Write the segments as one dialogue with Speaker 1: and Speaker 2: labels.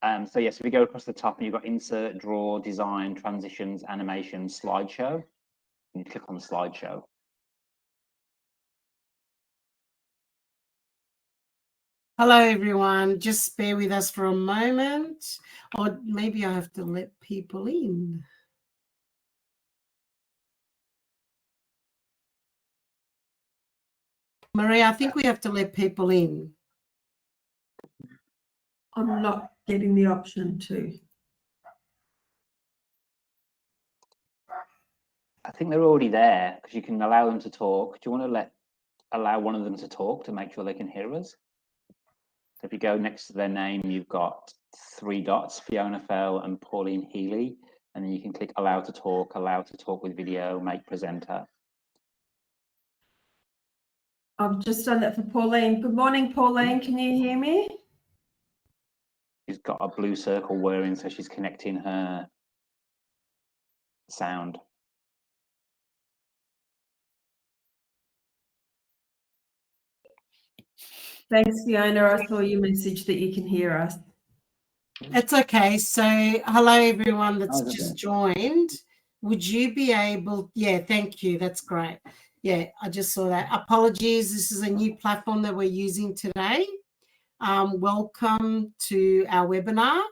Speaker 1: So yes, if we go across the top and you've got insert, draw, design, transitions, animation, slideshow, and you click on the slideshow.
Speaker 2: Hello, everyone. Just bear with us for a moment, or maybe I have to let people in. Maria, I think we have to let people in.
Speaker 3: I'm not getting the option to.
Speaker 1: I think they're already there because you can allow them to talk. Do you want to allow one of them to talk to make sure they can hear us? So if you go next to their name, you've got 3 dots, Fiona Fell and Pauline Healy, and then you can click allow to talk with video, make presenter.
Speaker 3: I've just done that for Pauline. Good morning, Pauline. Can you hear me?
Speaker 1: She's got a blue circle whirring, so she's connecting her sound.
Speaker 3: Thanks, Fiona. I saw your message that you can hear us.
Speaker 2: It's okay. So hello, everyone that's just joined. Would you be able, yeah, thank you. That's great. Yeah, I just saw that. Apologies. This is a new platform that we're using today. Welcome to our webinar.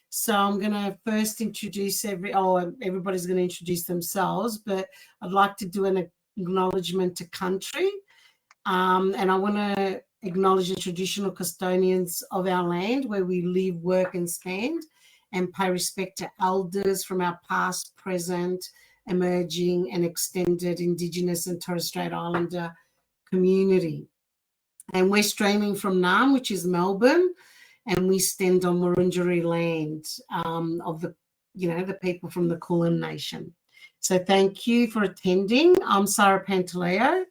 Speaker 2: So I'm going to first introduce everybody's going to introduce themselves, but I'd like to do an acknowledgement to country. And I want to acknowledge the traditional custodians of our land where we live, work and stand, and pay respect to elders from our past, present, emerging and extended Indigenous and Torres Strait Islander community. And we're streaming from Naarm, which is Melbourne, and we stand on Wurundjeri land of the people from the Kulin Nation. So thank you for attending. I'm Sara Pantaleo.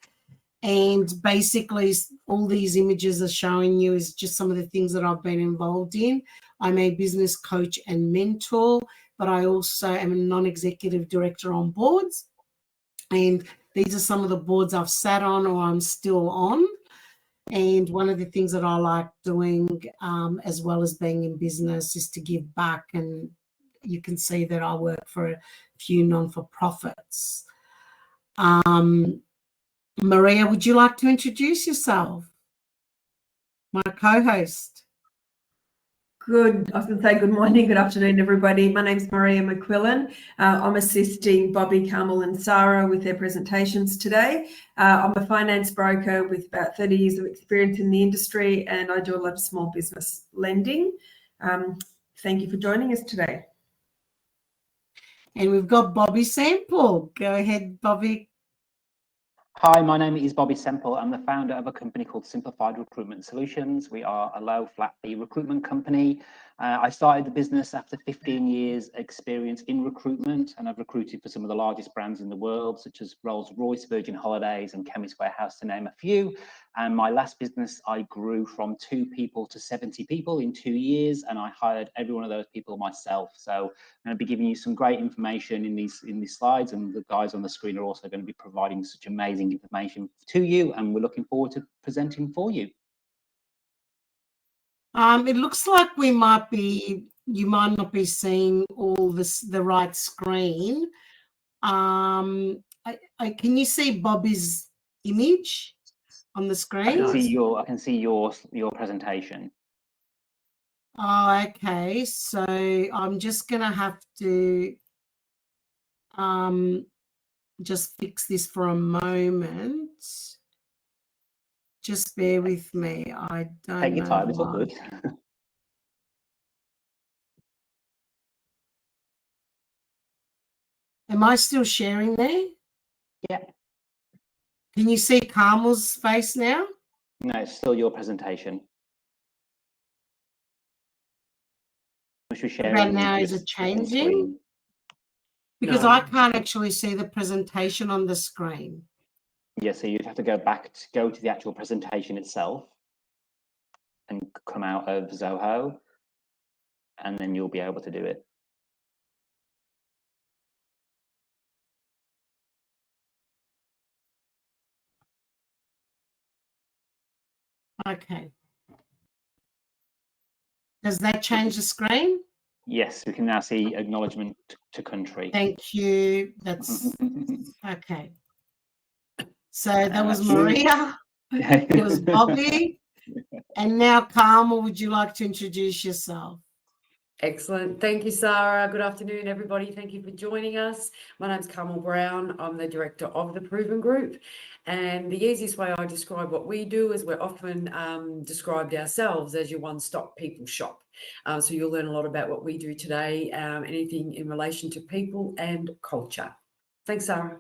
Speaker 2: And basically, all these images are showing you is just some of the things that I've been involved in. I'm a business coach and mentor, but I also am a non-executive director on boards. And these are some of the boards I've sat on or I'm still on. And one of the things that I like doing, as well as being in business, is to give back. And you can see that I work for a few non-for-profits. Maria, would you like to introduce yourself? My co-host.
Speaker 3: I was going to say good morning, good afternoon, everybody. My name's Maria McQuillan. I'm assisting Bobby, Carmel and Sara with their presentations today. I'm a finance broker with about 30 years of experience in the industry, and I do a lot of small business lending. Thank you for joining us today.
Speaker 2: And we've got Bobby Semple. Go ahead, Bobby.
Speaker 1: Hi, my name is Bobby Semple. I'm the founder of a company called Simplified Recruitment Solutions. We are a low flat fee recruitment company. I started the business after 15 years experience in recruitment, and I've recruited for some of the largest brands in the world, such as Rolls-Royce, Virgin Holidays and Chemist Warehouse, to name a few. And my last business, I grew from 2 people to 70 people in 2 years, and I hired every one of those people myself. So I'm going to be giving you some great information in these slides, and the guys on the screen are also going to be providing such amazing information to you, and we're looking forward to presenting for you.
Speaker 2: It looks like you might not be seeing all the right screen. Can you see Bobby's image on the screen?
Speaker 1: I can see your presentation.
Speaker 2: Oh, okay. So I'm just gonna have to just fix this for a moment. Just bear with me. I don't
Speaker 1: Take your
Speaker 2: know
Speaker 1: time, it's all
Speaker 2: why.
Speaker 1: good.
Speaker 2: Am I still sharing there?
Speaker 1: Yeah.
Speaker 2: Can you see Carmel's face now?
Speaker 1: No, it's still your presentation.
Speaker 2: Right now, is it changing? Because I can't actually see the presentation on the screen.
Speaker 1: Yeah, so you'd have to go to the actual presentation itself and come out of Zoho, and then you'll be able to do it.
Speaker 2: Okay. Does that change the screen?
Speaker 1: Yes, we can now see acknowledgement to country.
Speaker 2: Thank you. That's okay. So that was Maria. It was Bobby. And now, Carmel, would you like to introduce yourself?
Speaker 4: Excellent. Thank you, Sara. Good afternoon, everybody. Thank you for joining us. My name's Carmel Brown. I'm the director of the Proven Group. And the easiest way I describe what we do is we're often described ourselves as your one-stop people shop. So you'll learn a lot about what we do today, anything in relation to people and culture. Thanks, Sara.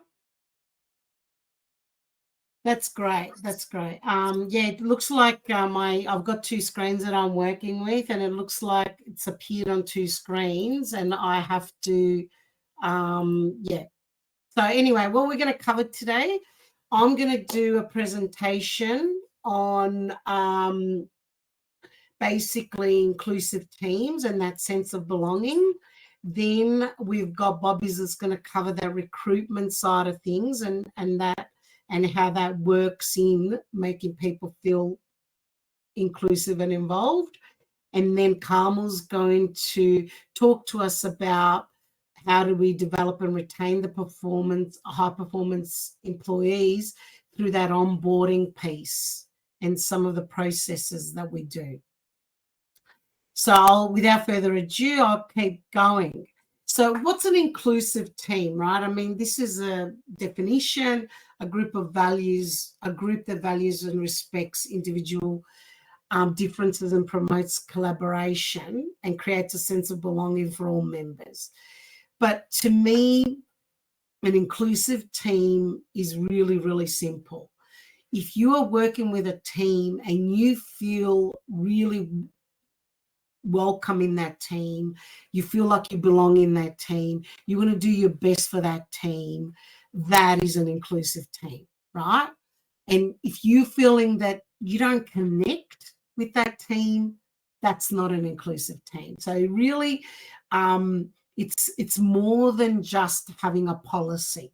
Speaker 2: That's great. That's great. Yeah, it looks like I've got two screens that I'm working with, and it looks like it's appeared on two screens, and I have to, yeah. So anyway, what we're going to cover today, I'm going to do a presentation on basically inclusive teams and that sense of belonging. Then we've got Bobby's that's going to cover the recruitment side of things and how that works in making people feel inclusive and involved. And then Carmel's going to talk to us about how do we develop and retain the high performance employees through that onboarding piece and some of the processes that we do. So without further ado, I'll keep going. So what's an inclusive team, right? I mean, this is a definition, a group that values and respects individual differences and promotes collaboration and creates a sense of belonging for all members. But to me, an inclusive team is really, really simple. If you are working with a team and you feel really welcome in that team, you feel like you belong in that team, you want to do your best for that team, that is an inclusive team, right? And if you're feeling that you don't connect with that team, that's not an inclusive team. So really, it's more than just having a policy.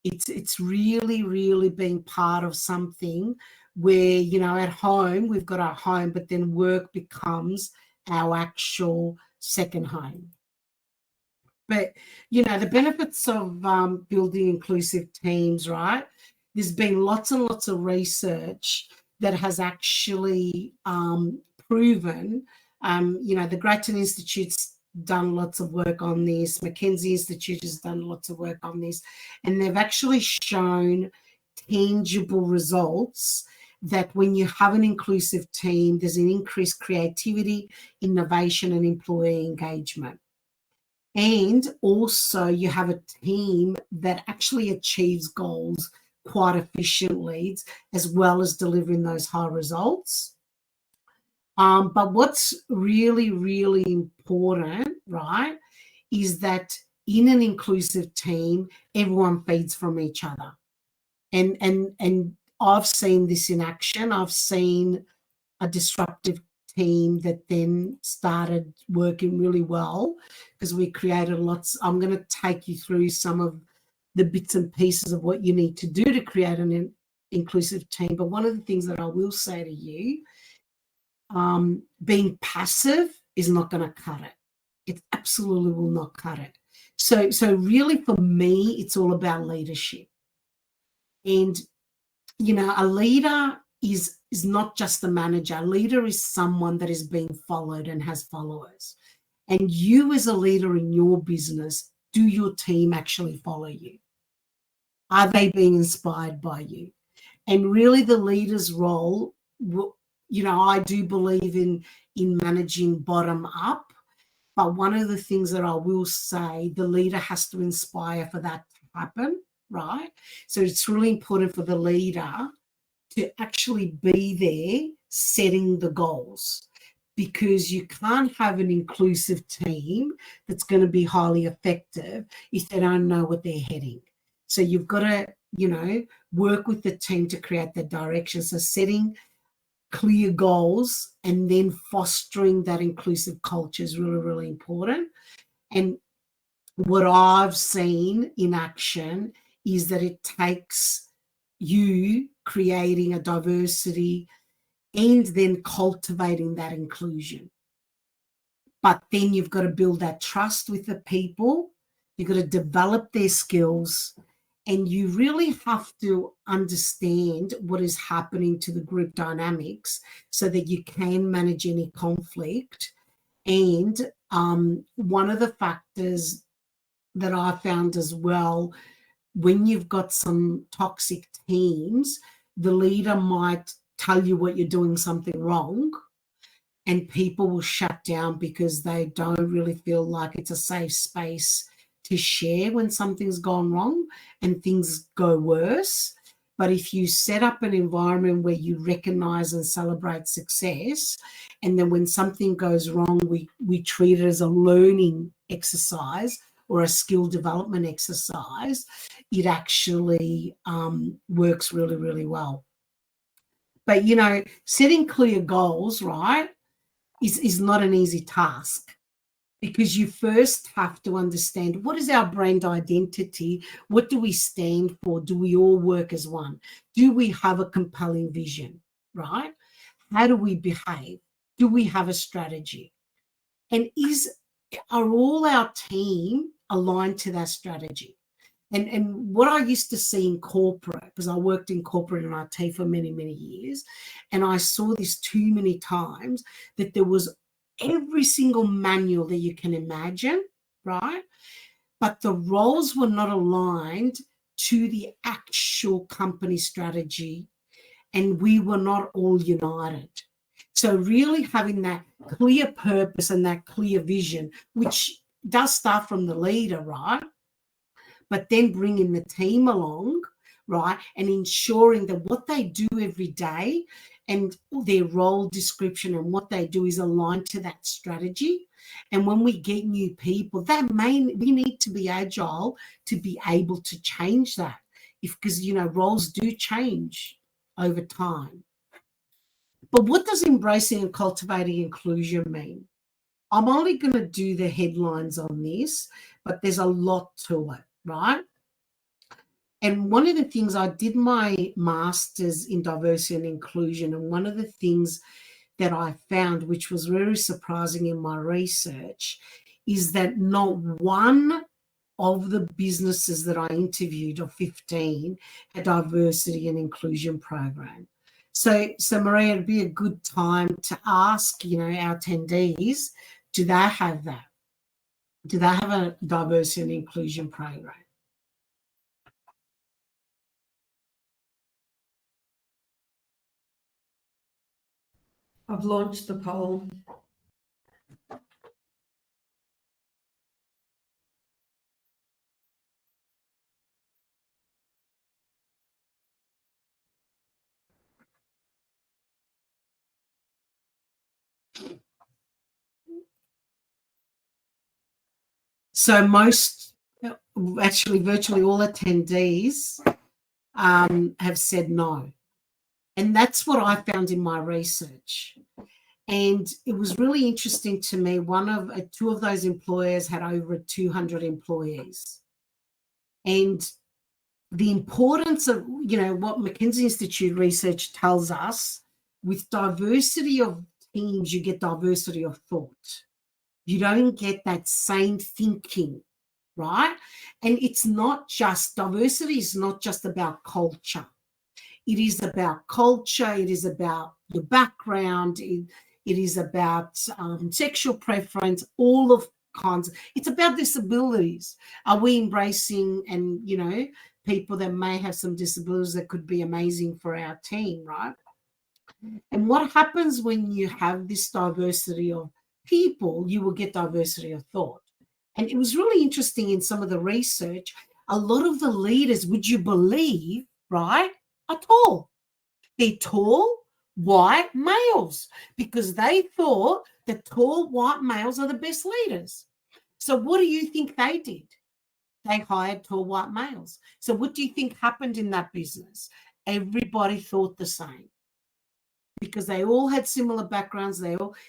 Speaker 2: It's really, really being part of something where, you know, at home, we've got our home, but then work becomes our actual second home. But, you know, the benefits of building inclusive teams, right? There's been lots and lots of research that has actually proven, you know, the Grattan Institute's done lots of work on this, McKinsey Institute has done lots of work on this, and they've actually shown tangible results that when you have an inclusive team, there's an increased creativity, innovation, and employee engagement. And also you have a team that actually achieves goals quite efficiently, as well as delivering those high results. But what's really, really important, right, is that in an inclusive team, everyone feeds from each other. And I've seen this in action. I've seen a disruptive team that then started working really well because we created lots. I'm going to take you through some of the bits and pieces of what you need to do to create an inclusive team. But one of the things that I will say to you, being passive is not going to cut it. It absolutely will not cut it. So really for me, it's all about leadership. And, you know, a leader is not just a manager. A leader is someone that is being followed and has followers. And you as a leader in your business, do your team actually follow you? Are they being inspired by you? And really the leader's role, you know, I do believe in managing bottom up, but one of the things that I will say, the leader has to inspire for that to happen, right? So it's really important for the leader to actually be there setting the goals, because you can't have an inclusive team that's going to be highly effective if they don't know what they're heading. So you've got to, you know, work with the team to create that direction. So setting clear goals and then fostering that inclusive culture is really, really important. And what I've seen in action is that it takes you creating a diversity and then cultivating that inclusion. But then you've got to build that trust with the people. You've got to develop their skills, and you really have to understand what is happening to the group dynamics so that you can manage any conflict. And one of the factors that I found as well, when you've got some toxic teams, the leader might tell you what you're doing something wrong, and people will shut down because they don't really feel like it's a safe space to share when something's gone wrong and things go worse. But if you set up an environment where you recognize and celebrate success, and then when something goes wrong, we treat it as a learning exercise or a skill development exercise, it actually works really, really well. But, you know, setting clear goals, right, is not an easy task, because you first have to understand, what is our brand identity? What do we stand for? Do we all work as one? Do we have a compelling vision, right? How do we behave? Do we have a strategy? And are all our team aligned to that strategy? And what I used to see in corporate, because I worked in corporate and IT for many, many years, and I saw this too many times, that there was every single manual that you can imagine, right? But the roles were not aligned to the actual company strategy, and we were not all united. So really having that clear purpose and that clear vision, which does start from the leader, right? But then bringing the team along, right, and ensuring that what they do every day and their role description and what they do is aligned to that strategy. And when we get new people, we need to be agile to be able to change that, because, you know, roles do change over time. But what does embracing and cultivating inclusion mean? I'm only going to do the headlines on this, but there's a lot to it, right? And one of the things, I did my master's in diversity and inclusion, and one of the things that I found, which was very surprising in my research, is that not one of the businesses that I interviewed, of 15, had diversity and inclusion program. So Maria, it'd be a good time to ask, you know, our attendees, do they have that? Do they have a diversity and inclusion program?
Speaker 3: I've launched the poll.
Speaker 2: So virtually all attendees have said no. And that's what I found in my research. And it was really interesting to me. Two of those employers had over 200 employees. And the importance of, you know, what McKinsey Institute research tells us, with diversity of teams, you get diversity of thought. You don't get that same thinking, right? And it's not just, diversity is not just about culture. It is about culture. It is about your background. It is about sexual preference, all of kinds. It's about disabilities. Are we embracing, and, you know, people that may have some disabilities that could be amazing for our team, right? And what happens when you have this diversity of people, you will get diversity of thought. And it was really interesting in some of the research, a lot of the leaders, would you believe, right, are tall. They're tall, white males, because they thought that tall, white males are the best leaders. So what do you think they did? They hired tall, white males. So what do you think happened in that business? Everybody thought the same, because they all had similar backgrounds.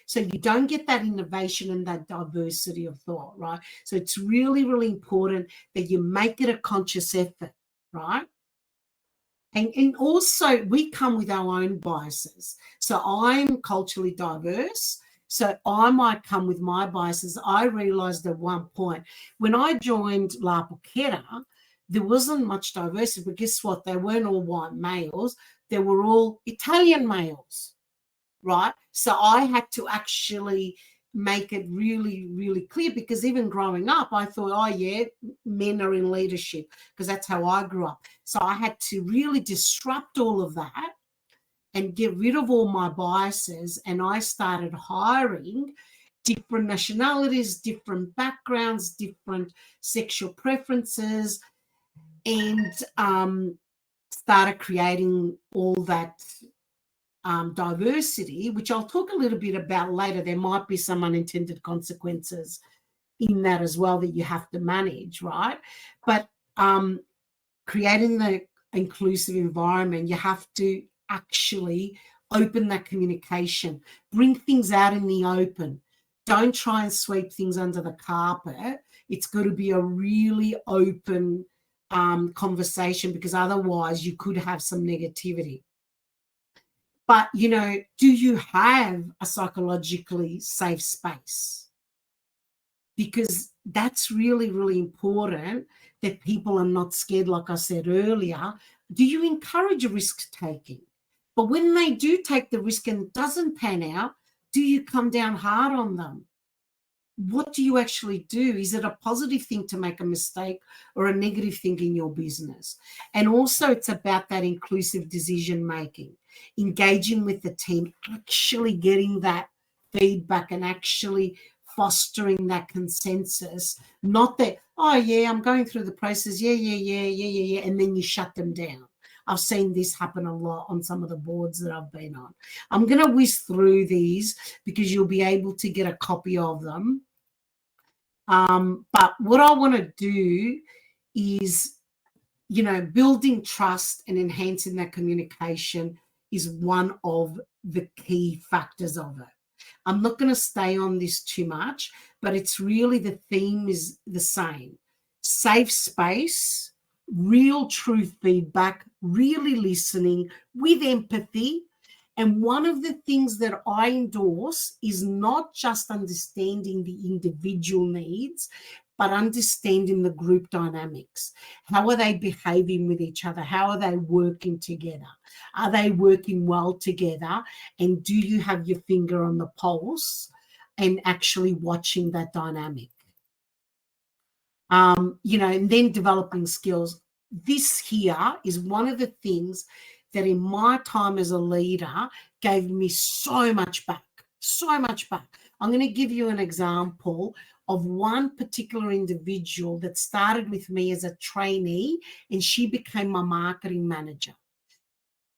Speaker 2: So you don't get that innovation and that diversity of thought, right? So it's really, really important that you make it a conscious effort, right? And also, we come with our own biases. So I'm culturally diverse. So I might come with my biases. I realized at one point when I joined La Poquera, there wasn't much diversity, but guess what? They weren't all white males. They were all Italian males, right? So I had to actually make it really, really clear, because even growing up, I thought, oh yeah, men are in leadership, because that's how I grew up. So I had to really disrupt all of that and get rid of all my biases. And I started hiring different nationalities, different backgrounds, different sexual preferences, and started creating all that diversity, which I'll talk a little bit about later. There might be some unintended consequences in that as well that you have to manage, right? But creating the inclusive environment, you have to actually open that communication, bring things out in the open. Don't try and sweep things under the carpet. It's got to be a really open conversation, because otherwise you could have some negativity. But, you know, do you have a psychologically safe space? Because that's really, really important, that people are not scared, like I said earlier. Do you encourage risk taking? But when they do take the risk and it doesn't pan out, do you come down hard on them? What do you actually do? Is it a positive thing to make a mistake or a negative thing in your business? And also it's about that inclusive decision making, engaging with the team, actually getting that feedback and actually fostering that consensus, not that, oh yeah, I'm going through the process, yeah, and then you shut them down. I've seen this happen a lot on some of the boards that I've been on. I'm going to whiz through these because you'll be able to get a copy of them. But what I want to do is, you know, building trust and enhancing that communication is one of the key factors of it. I'm not going to stay on this too much, but it's really, the theme is the same. Safe space, real true feedback, really listening with empathy. And one of the things that I endorse is not just understanding the individual needs, but understanding the group dynamics. How are they behaving with each other? How are they working together? Are they working well together? And do you have your finger on the pulse and actually watching that dynamic? You know, and then developing skills. This here is one of the things that in my time as a leader gave me so much back, so much back. I'm going to give you an example of one particular individual that started with me as a trainee, and she became my marketing manager.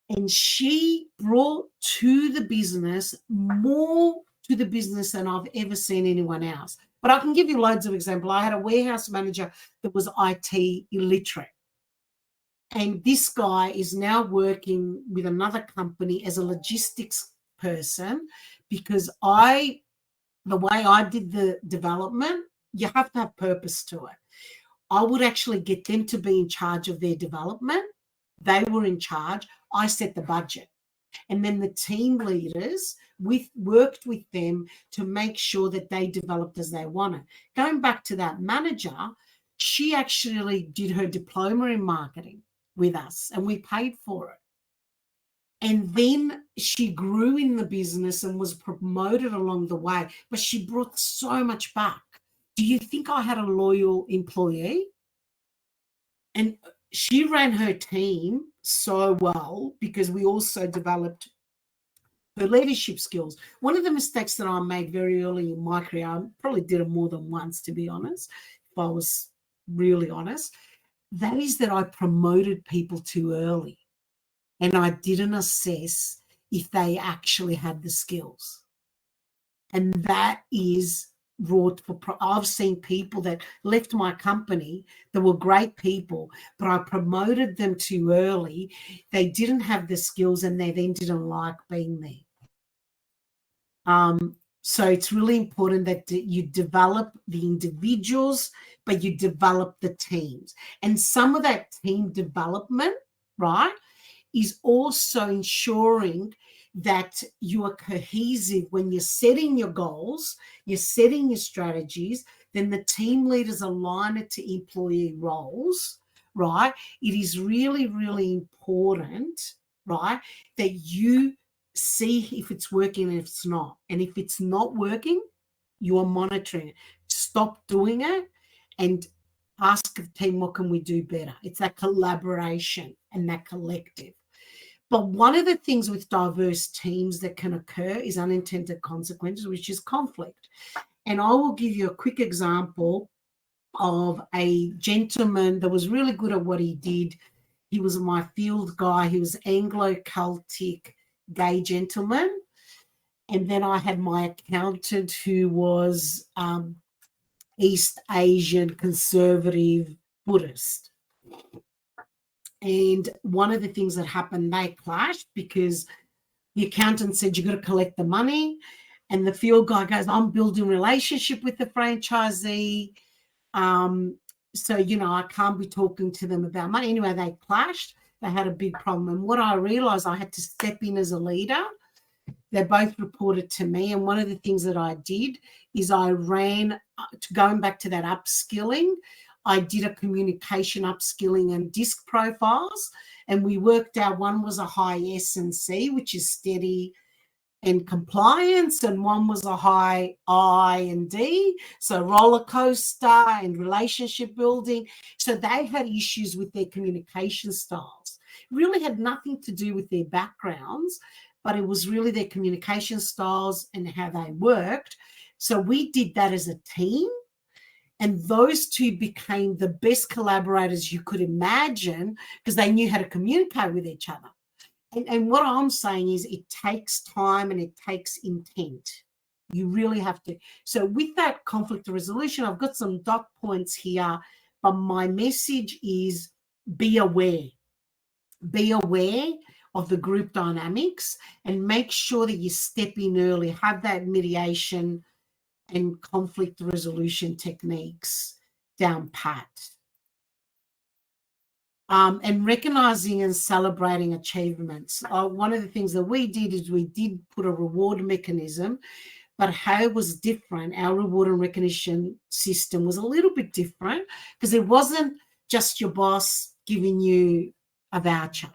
Speaker 2: And she brought to the business more to the business than I've ever seen anyone else. But I can give you loads of examples. I had a warehouse manager that was IT illiterate. And this guy is now working with another company as a logistics person, because the way I did the development, you have to have purpose to it. I would actually get them to be in charge of their development. They were in charge. I set the budget. And then the team leaders worked with them to make sure that they developed as they wanted. Going back to that manager, she actually did her diploma in marketing with us, and we paid for it. And then she grew in the business and was promoted along the way, but she brought so much back. Do you think I had a loyal employee? And she ran her team so well because we also developed her leadership skills. One of the mistakes that I made very early in my career, I probably did it more than once, to be honest, if I was really honest, that is that I promoted people too early. And I didn't assess if they actually had the skills. And that is wrought for, I've seen people that left my company that were great people, but I promoted them too early. They didn't have the skills and they then didn't like being there. So it's really important that you develop the individuals, but you develop the teams. And some of that team development, right, is also ensuring that you are cohesive when you're setting your goals, you're setting your strategies, then the team leaders align it to employee roles, right? It is really, really important, right, that you see if it's working and if it's not. And if it's not working, you are monitoring it. Stop doing it and ask the team, what can we do better? It's that collaboration and that collective. But one of the things with diverse teams that can occur is unintended consequences, which is conflict. And I will give you a quick example of a gentleman that was really good at what he did. He was my field guy. He was Anglo-Celtic gay gentleman. And then I had my accountant who was East Asian conservative Buddhist. And one of the things that happened, they clashed because the accountant said, you got to collect the money. And the field guy goes, I'm building a relationship with the franchisee. So, you know, I can't be talking to them about money. Anyway, they clashed. They had a big problem. And what I realized, I had to step in as a leader. They both reported to me. And one of the things that I did is I ran, going back to that upskilling, I did a communication upskilling and DISC profiles. And we worked out one was a high S&C, which is steady and compliance, and one was a high I and D, so roller coaster and relationship building. So they had issues with their communication styles. It really had nothing to do with their backgrounds, but it was really their communication styles and how they worked. So we did that as a team, and those two became the best collaborators you could imagine because they knew how to communicate with each other. And what I'm saying is it takes time and it takes intent. You really have to. So with that conflict resolution, I've got some dot points here, but my message is be aware. Be aware of the group dynamics and make sure that you step in early, have that mediation and conflict resolution techniques down pat. And recognizing and celebrating achievements. One of the things that we did is we did put a reward mechanism, but how it was different. Our reward and recognition system was a little bit different because it wasn't just your boss giving you a voucher.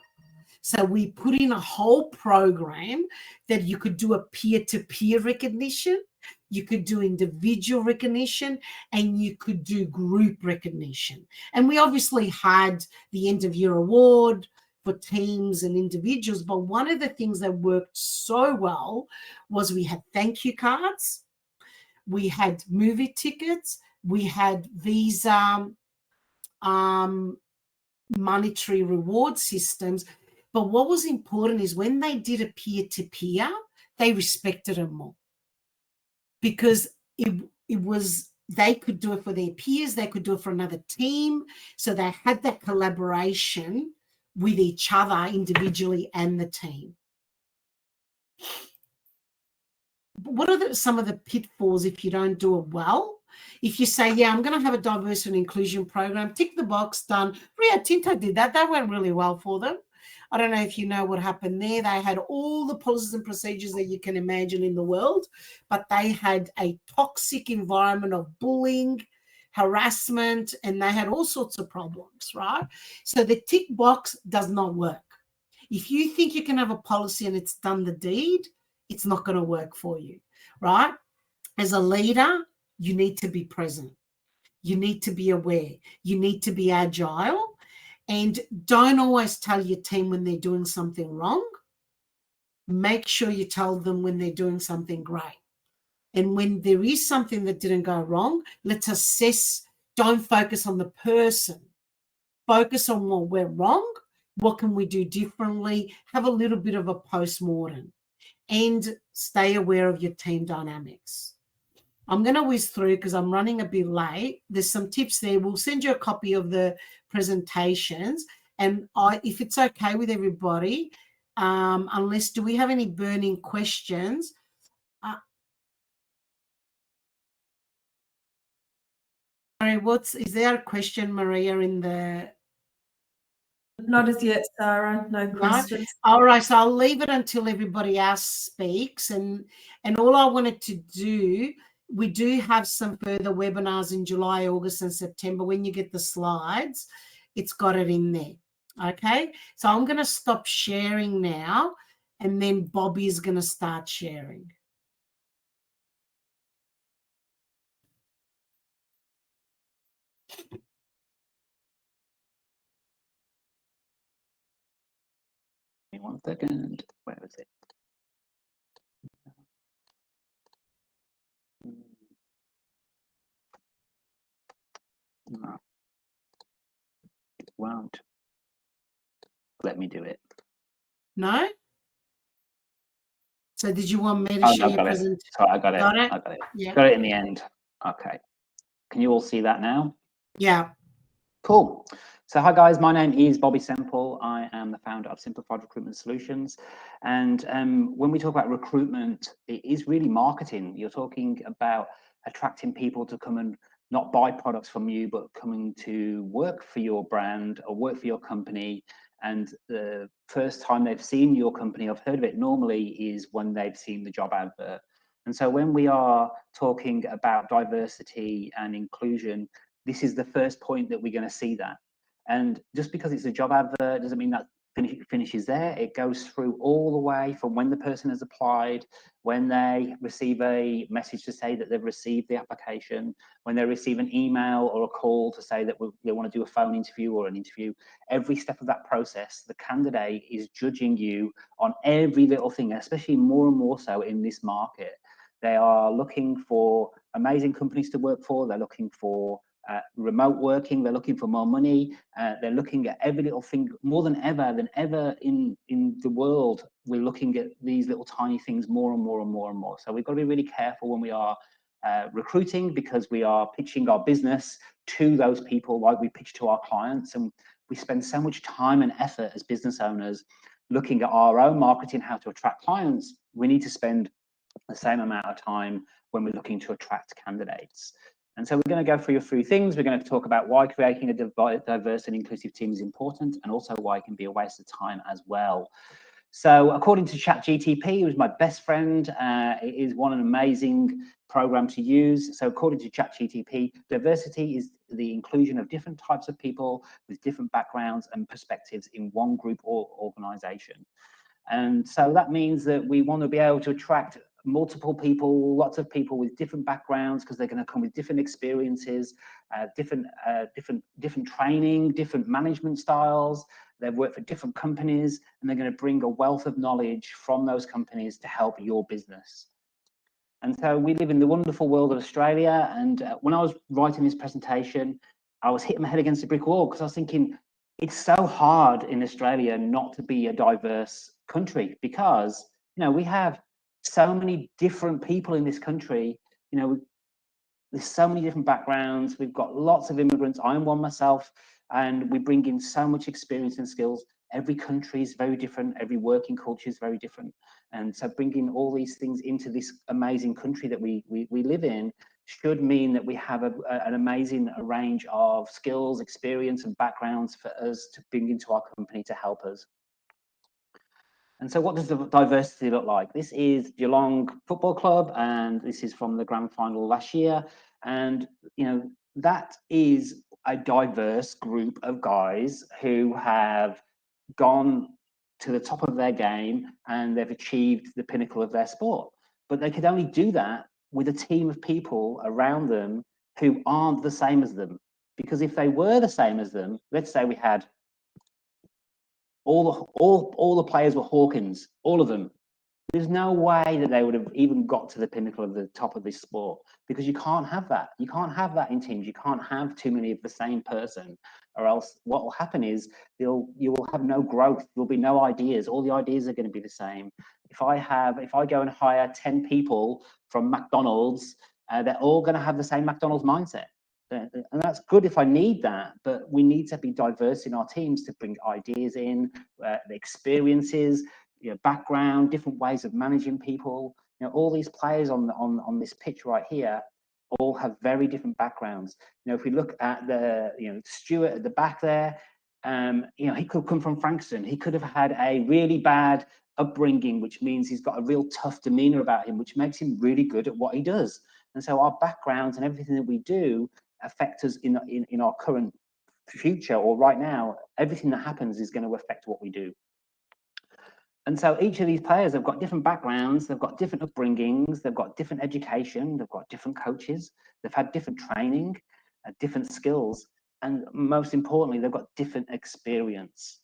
Speaker 2: So we put in a whole program that you could do a peer-to-peer recognition, you could do individual recognition, and you could do group recognition. And we obviously had the end of year award for teams and individuals, but one of the things that worked so well was we had thank you cards, we had movie tickets, we had Visa monetary reward systems. But what was important is when they did a peer-to-peer, they respected them more because it was, they could do it for their peers, they could do it for another team. So they had that collaboration with each other individually and the team. What are some of the pitfalls if you don't do it well? If you say, yeah, I'm going to have a diversity and inclusion program, tick the box, done. Rio Tinto did that. That went really well for them. I don't know if you know what happened there. They had all the policies and procedures that you can imagine in the world, but they had a toxic environment of bullying, harassment, and they had all sorts of problems, right? So the tick box does not work. If you think you can have a policy and it's done the deed, it's not going to work for you, right? As a leader, you need to be present. You need to be aware. You need to be agile. And don't always tell your team when they're doing something wrong. Make sure you tell them when they're doing something great. And when there is something that didn't go wrong, let's assess. Don't focus on the person. Focus on what went wrong. What can we do differently? Have a little bit of a post-mortem. And stay aware of your team dynamics. I'm going to whiz through because I'm running a bit late. There's some tips there. We'll send you a copy of the presentations. And if it's okay with everybody, unless, do we have any burning questions? Sorry, is there a question, Maria, in the
Speaker 3: Not as yet, Sarah. No
Speaker 2: No?
Speaker 3: questions.
Speaker 2: All right, so I'll leave it until everybody else speaks. And all I wanted to do, we do have some further webinars in July, August, and September. When you get the slides, it's got it in there. Okay, so I'm going to stop sharing now, and then Bobby is going to start sharing.
Speaker 1: Give me 1 second. Where is it? No, it won't let me do it.
Speaker 2: No? So did you want me to
Speaker 1: Oh,
Speaker 2: share
Speaker 1: no,
Speaker 2: your
Speaker 1: got it.
Speaker 2: presentation?
Speaker 1: Sorry, I got it.
Speaker 2: Got it?
Speaker 1: I got it.
Speaker 2: Yeah.
Speaker 1: Got it in the end. Okay. Can you all see that now?
Speaker 2: Yeah.
Speaker 1: Cool. So hi guys, my name is Bobby Semple. I am the founder of Simplified Recruitment Solutions. And when we talk about recruitment, it is really marketing. You're talking about attracting people to come and not buy products from you, but coming to work for your brand or work for your company. And the first time they've seen your company, I've heard of it normally, is when they've seen the job advert. And so when we are talking about diversity and inclusion, this is the first point that we're going to see that. And just because it's a job advert doesn't mean that finishes there. It goes through all the way from when the person has applied, when they receive a message to say that they've received the application, when they receive an email or a call to say that they want to do a phone interview or an interview. Every step of that process, the candidate is judging you on every little thing, especially more and more so in this market. They are looking for amazing companies to work for. They're looking for remote working. They're looking for more money. They're looking at every little thing more than ever in the world. We're looking at these little tiny things more and more and more and more. So we've got to be really careful when we are recruiting, because we are pitching our business to those people like we pitch to our clients. And we spend so much time and effort as business owners looking at our own marketing, how to attract clients. We need to spend the same amount of time when we're looking to attract candidates. And so we're going to go through a few things. We're going to talk about why creating a diverse and inclusive team is important, and also why it can be a waste of time as well. So according to ChatGTP, who's my best friend, it is an amazing program to use. So according to ChatGTP, diversity is the inclusion of different types of people with different backgrounds and perspectives in one group or organization. And so that means that we want to be able to attract multiple people, lots of people with different backgrounds, because they're going to come with different experiences, different training, different management styles. They've worked for different companies, and they're going to bring a wealth of knowledge from those companies to help your business. And so we live in the wonderful world of Australia. And when I was writing this presentation, I was hitting my head against a brick wall, because I was thinking, it's so hard in Australia not to be a diverse country, because, you know, we have so many different people in this country. You know, there's so many different backgrounds. We've got lots of immigrants. I'm one myself, and we bring in so much experience and skills. Every country is very different. Every working culture is very different. And so bringing all these things into this amazing country that we live in should mean that we have an amazing range of skills, experience, and backgrounds for us to bring into our company to help us. And so what does the diversity look like? This is Geelong Football Club, and this is from the grand final last year. And, you know, that is a diverse group of guys who have gone to the top of their game, and they've achieved the pinnacle of their sport. But they could only do that with a team of people around them who aren't the same as them. Because if they were the same as them, let's say we had all the players were Hawkins, all of them. There's no way that they would have even got to the pinnacle of the top of this sport, because you can't have that. You can't have that in teams. You can't have too many of the same person, or else what will happen is you will have no growth. There'll be no ideas. All the ideas are going to be the same. If I go and hire 10 people from McDonald's, they're all going to have the same McDonald's mindset. And that's good if I need that, but we need to be diverse in our teams to bring ideas in, the experiences, you know, background, different ways of managing people. You know, all these players on this pitch right here all have very different backgrounds. You know, if we look at the, you know, Stuart at the back there, He could come from Frankston. He could have had a really bad upbringing, which means he's got a real tough demeanor about him, which makes him really good at what he does. And so our backgrounds and everything that we do affect us in our current future, or right now. Everything that happens is going to affect what we do. And so each of these players have got different backgrounds, they've got different upbringings, they've got different education, they've got different coaches, they've had different training, different skills, and most importantly, they've got different experience.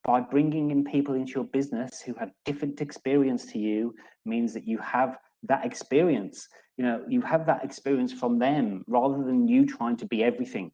Speaker 1: By bringing in people into your business who have different experience to you means that you have that experience. You have that experience from them rather than you trying to be everything.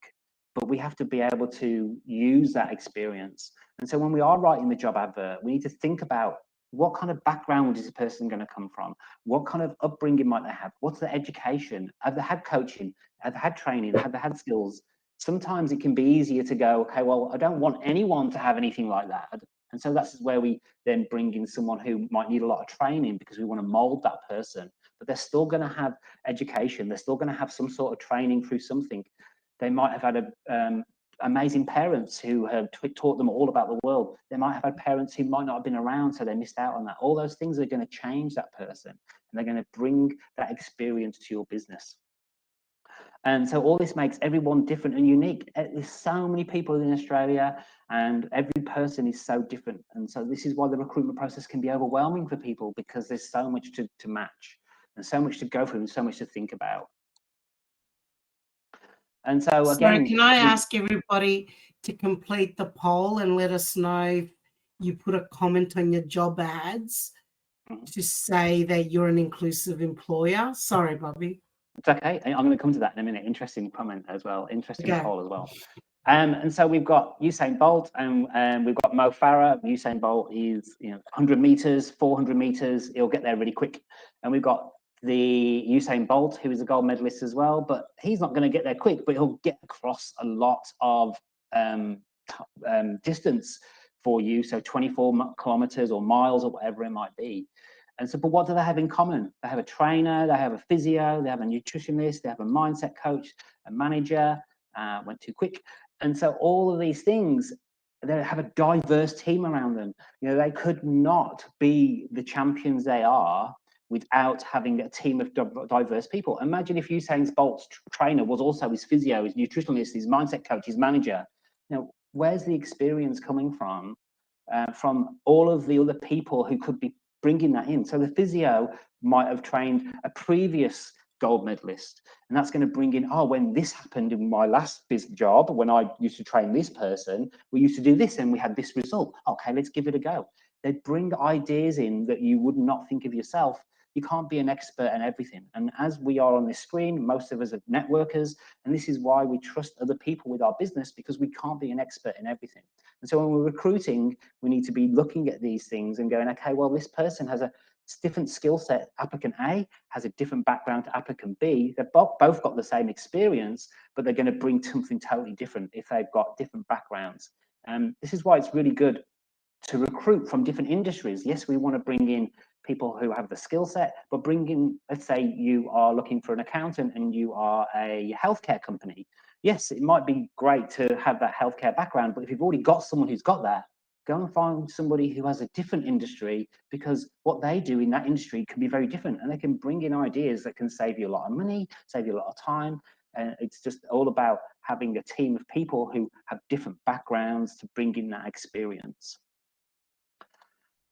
Speaker 1: But we have to be able to use that experience. And so when we are writing the job advert, we need to think about what kind of background is this person going to come from? What kind of upbringing might they have? What's their education? Have they had coaching? Have they had training? Have they had skills? Sometimes it can be easier to go, okay, well, I don't want anyone to have anything like that. And so that's where we then bring in someone who might need a lot of training because we want to mold that person, but they're still going to have education. They're still going to have some sort of training through something. They might have had amazing parents who have taught them all about the world. They might have had parents who might not have been around, so they missed out on that. All those things are going to change that person, and they're going to bring that experience to your business. And so all this makes everyone different and unique. There's so many people in Australia, and every person is so different. And so this is why the recruitment process can be overwhelming for people, because there's so much to match and so much to go through and so much to think about. And so again,
Speaker 2: can I ask everybody to complete the poll and let us know if you put a comment on your job ads to say that you're an inclusive employer? Sorry, Bobby.
Speaker 1: It's okay. I'm going to come to that in a minute. Interesting comment as well. Interesting poll as well. And so we've got Usain Bolt and we've got Mo Farah. Usain Bolt is 100 meters, 400 meters. He'll get there really quick. And we've got the Usain Bolt, who is a gold medalist as well, but he's not going to get there quick, but he'll get across a lot of distance for you. So 24 kilometers or miles or whatever it might be. And so, but what do they have in common? They have a trainer, they have a physio, they have a nutritionist, they have a mindset coach, a manager, went too quick. And so all of these things, they have a diverse team around them. They could not be the champions they are without having a team of diverse people. Imagine if Usain Bolt's trainer was also his physio, his nutritionist, his mindset coach, his manager. Where's the experience coming from all of the other people who could be bringing that in? So the physio might have trained a previous gold medalist, and that's going to bring in, when this happened in my last job, when I used to train this person, we used to do this and we had this result. Okay, let's give it a go. They bring ideas in that you would not think of yourself. You can't be an expert in everything. And as we are on this screen, most of us are networkers, and this is why we trust other people with our business, because we can't be an expert in everything. And so when we're recruiting, we need to be looking at these things and going, okay, well, this person has a different skill set. Applicant A has a different background to applicant B. They've both got the same experience, but they're going to bring something totally different if they've got different backgrounds. And this is why it's really good to recruit from different industries. Yes, we want to bring in people who have the skill set, but bring in, let's say you are looking for an accountant and you are a healthcare company. Yes, it might be great to have that healthcare background, but if you've already got someone who's got that, go and find somebody who has a different industry, because what they do in that industry can be very different, and they can bring in ideas that can save you a lot of money, save you a lot of time. And it's just all about having a team of people who have different backgrounds to bring in that experience.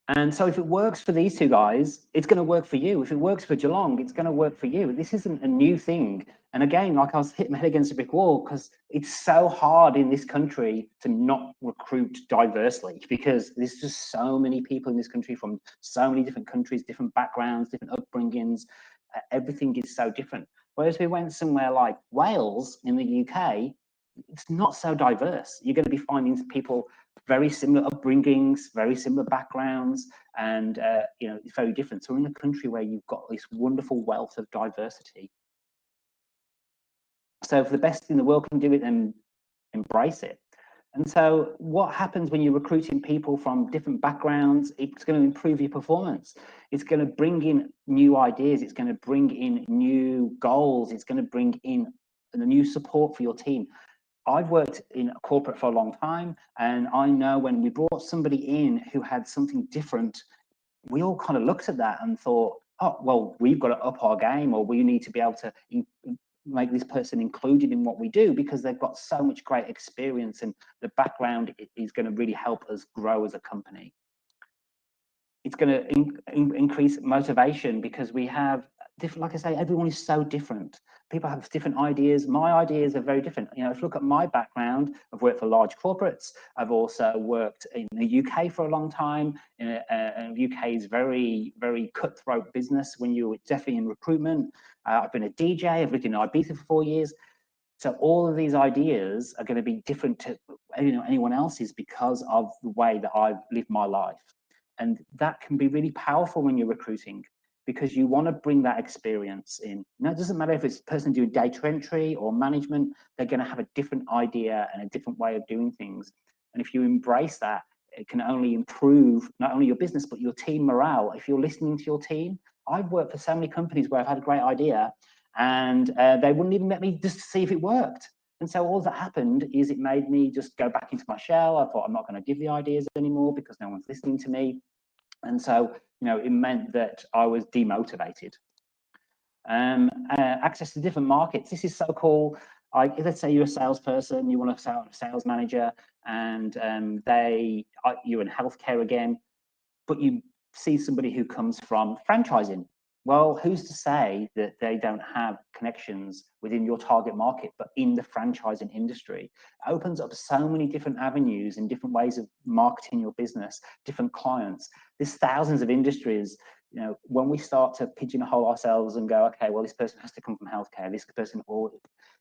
Speaker 1: And so if it works for these two guys, it's going to work for you. If it works for Geelong, it's going to work for you. This isn't a new thing. And again, like I was hitting my head against a brick wall, because it's so hard in this country to not recruit diversely, because there's just so many people in this country from so many different countries, different backgrounds, different upbringings. Everything is so different. Whereas we went somewhere like Wales in the UK, it's not so diverse. You're going to be finding people very similar upbringings, very similar backgrounds, and it's very different. So we're in a country where you've got this wonderful wealth of diversity. So if the best in the world can do it, then embrace it. And so what happens when you're recruiting people from different backgrounds? It's going to improve your performance. It's going to bring in new ideas. It's going to bring in new goals. It's going to bring in the new support for your team. I've worked in a corporate for a long time, and I know when we brought somebody in who had something different, we all kind of looked at that and thought, oh, well, we've got to up our game, or we need to be able to make this person included in what we do, because they've got so much great experience and the background is going to really help us grow as a company. It's going to increase motivation, because we have different, like I say, everyone is so different. People have different ideas. My ideas are very different. You know, if you look at my background, I've worked for large corporates. I've also worked in the UK for a long time. And UK is very, very cutthroat business when you're definitely in recruitment. I've been a DJ. I've lived in Ibiza for 4 years. So all of these ideas are going to be different to, you know, anyone else's, because of the way that I've lived my life. And that can be really powerful when you're recruiting, because you want to bring that experience in. Now, it doesn't matter if it's a person doing data entry or management, they're going to have a different idea and a different way of doing things. And if you embrace that, it can only improve not only your business, but your team morale. If you're listening to your team, I've worked for so many companies where I've had a great idea and they wouldn't even let me just see if it worked. And so all that happened is it made me just go back into my shell. I thought, I'm not going to give the ideas anymore because no one's listening to me. And so, you know, it meant that I was demotivated. Access to different markets. This is so cool. Let's say you're a salesperson, you want to sell a sales manager, and you're in healthcare again, but you see somebody who comes from franchising. Well, who's to say that they don't have connections within your target market, but in the franchising industry? It opens up so many different avenues and different ways of marketing your business, different clients. There's thousands of industries. You know, when we start to pigeonhole ourselves and go, okay, well, this person has to come from healthcare, this person, or,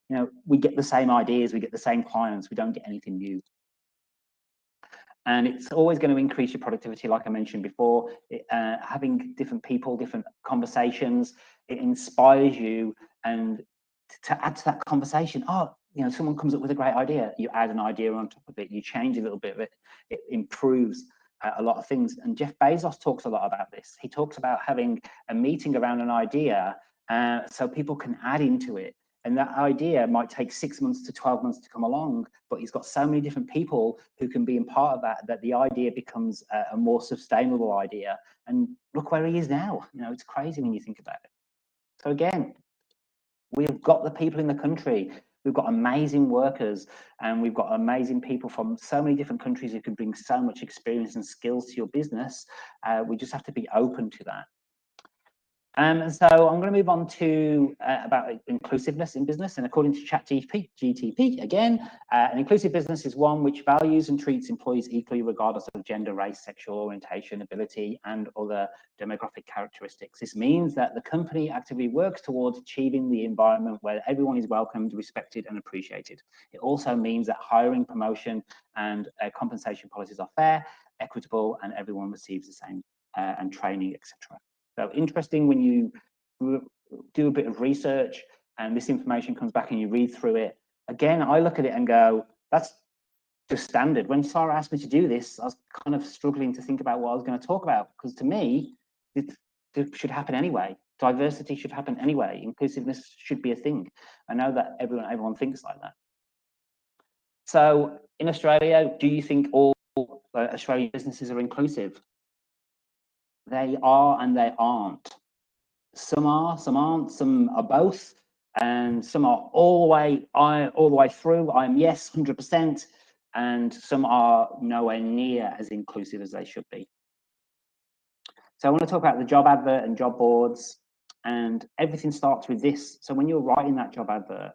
Speaker 1: you know, we get the same ideas, we get the same clients, we don't get anything new. And it's always going to increase your productivity, like I mentioned before. Having different people, different conversations, it inspires you. And to add to that conversation, oh, you know, someone comes up with a great idea, you add an idea on top of it, you change a little bit of it, it improves a lot of things. And Jeff Bezos talks a lot about this. He talks about having a meeting around an idea so people can add into it. And that idea might take 6 months to 12 months to come along, but he's got so many different people who can be a part of that, that the idea becomes a more sustainable idea. And look where he is now. You know, it's crazy when you think about it. So again, we've got the people in the country. We've got amazing workers, and we've got amazing people from so many different countries who can bring so much experience and skills to your business. We just have to be open to that. And so I'm going to move on to about inclusiveness in business. And according to GTP, again, an inclusive business is one which values and treats employees equally, regardless of gender, race, sexual orientation, ability, and other demographic characteristics. This means that the company actively works towards achieving the environment where everyone is welcomed, respected, and appreciated. It also means that hiring, promotion, and compensation policies are fair, equitable, and everyone receives the same and training, etc. So interesting when you do a bit of research and this information comes back and you read through it. Again, I look at it and go, that's just standard. When Sara asked me to do this, I was kind of struggling to think about what I was going to talk about, because to me, it should happen anyway. Diversity should happen anyway. Inclusiveness should be a thing. I know that everyone thinks like that. So in Australia, do you think all Australian businesses are inclusive? They are and they aren't. Some are, some aren't, some are both, and some are all the way through. I'm yes, 100%, and some are nowhere near as inclusive as they should be. So I want to talk about the job advert and job boards, and everything starts with this. So when you're writing that job advert,